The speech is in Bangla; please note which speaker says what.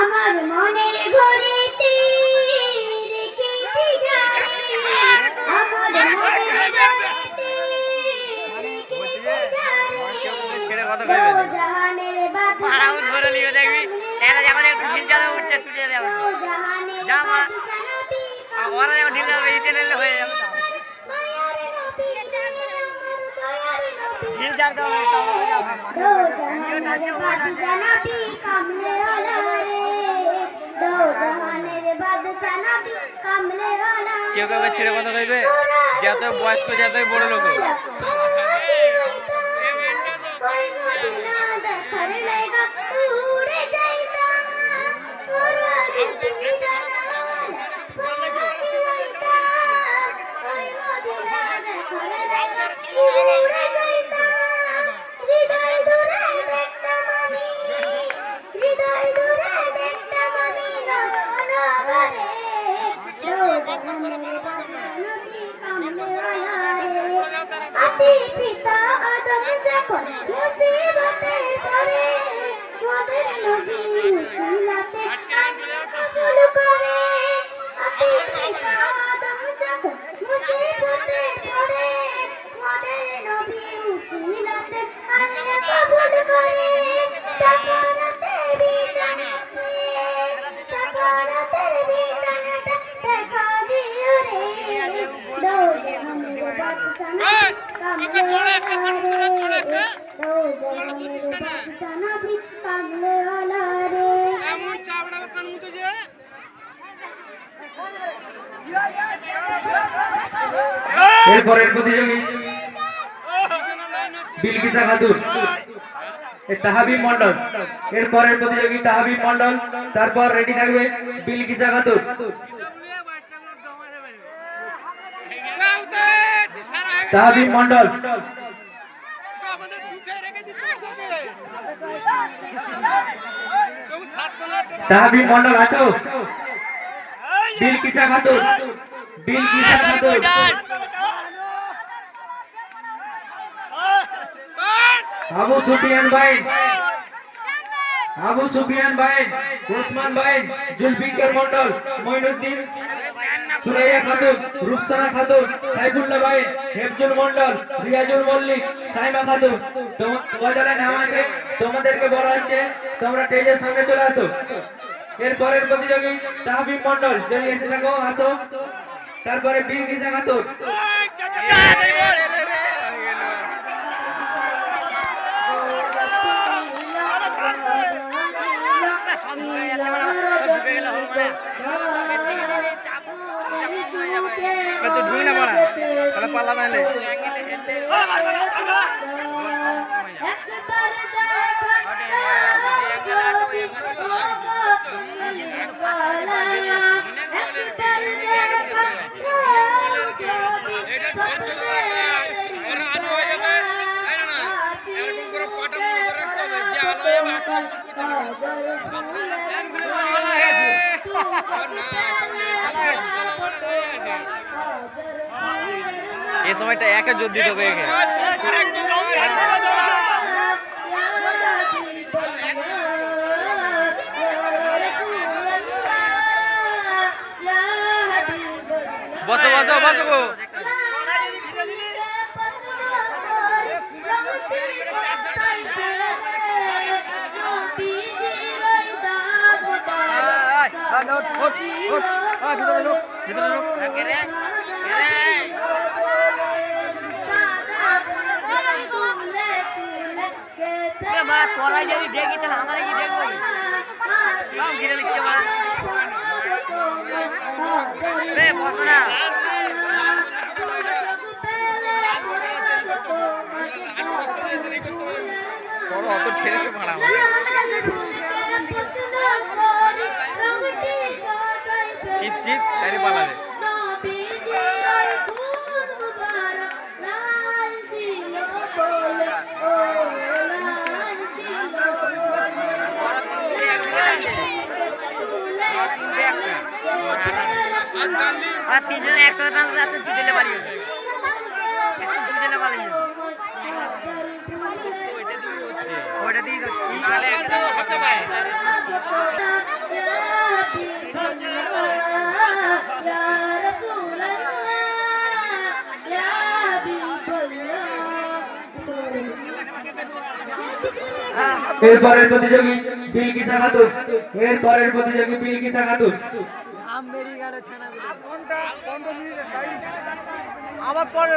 Speaker 1: আমার মনের ঘড়িতে রেখেছি জানি, আমার মনের ঘড়িতে রেখেছি জানি, জাহানের বাদশা
Speaker 2: ধরে নিয়ে দেখবি এরা যখন একটু ঢিল চালাবে উঠছে ছুটে যাবে যা মা ওরা যখন ঢিল চালাবে ইটে নিলে হয়ে যাবে ঢিল চালতে হবে কেউ কেউ ছেড়ে কথা কইবে যত বয়স্ক যত বড় লোক
Speaker 1: পিতা আদম যখন মুসিবতে পড়ে মোদের নবী উসিলাতে কবুল করে। পিতা আদম যখন মুসিবতে পড়ে মোদের নবী উসিলাতে আল্লাহ কবুল করে। সাকারাতের বিছানাতে সাকারাতের বিছানাতে দেখা দিও রে দো জাহানের বাদশা
Speaker 3: এরপরের প্রতিযোগী বিলকিসা খাতুন তাহাবিব মন্ডল। এরপরের প্রতিযোগী তাহাবিব মন্ডল, তারপর রেডি থাকবে বিলকিসা খাতুন। তাহাবিব মন্ডল তাহাবিব মন্ডল আছো? বিলকিসা খাতুন, বিলকিসা খাতুন, আবু সুফিয়ান ভাই, আবু সুফিয়ান ভাই, ওসমান ভাই, জুলফিকার মন্ডল, মঈনুদ্দিন, সুরাইয়া খাতুন, রুকসানা খাতুন, সাইফুল্লাহ ভাই, হেফজুল মন্ডল, রিয়াজুল মল্লিক, সাইমা খাতুন। তোমাদের নাম আছে, তোমাদেরকে বলা হচ্ছে তোমরা স্টেজের সামনে চলে আসো। এরপরের প্রতিযোগী তাহবিব মন্ডল, যদি এসে থাকো আসো। তারপরে বিলকিসা খাতুন,
Speaker 2: তো ঢুই না মারা তাহলে পাল্লা নাইলে এই সময়টা একে জোর দিতে হবে একে বসো বসো বসো তোরাই যদি দেখি তাহলে আমরা কি দেখবো সব ঘিরে নিচ্ছে বসো না তোর অত ঠেলে মারা চিপ চিপ তাই পালাবে আর তিনজনে একসাথে টানলে দুজনে পালিয়ে দুজনে পালিয়ে ওইটা দিয়ে নাহলে একটা হাতে পায়
Speaker 3: এরপরের প্রতিযোগী বিলকিসা খাতুন, এরপরের প্রতিযোগী বিলকিসা খাতুন।
Speaker 2: আবার পরে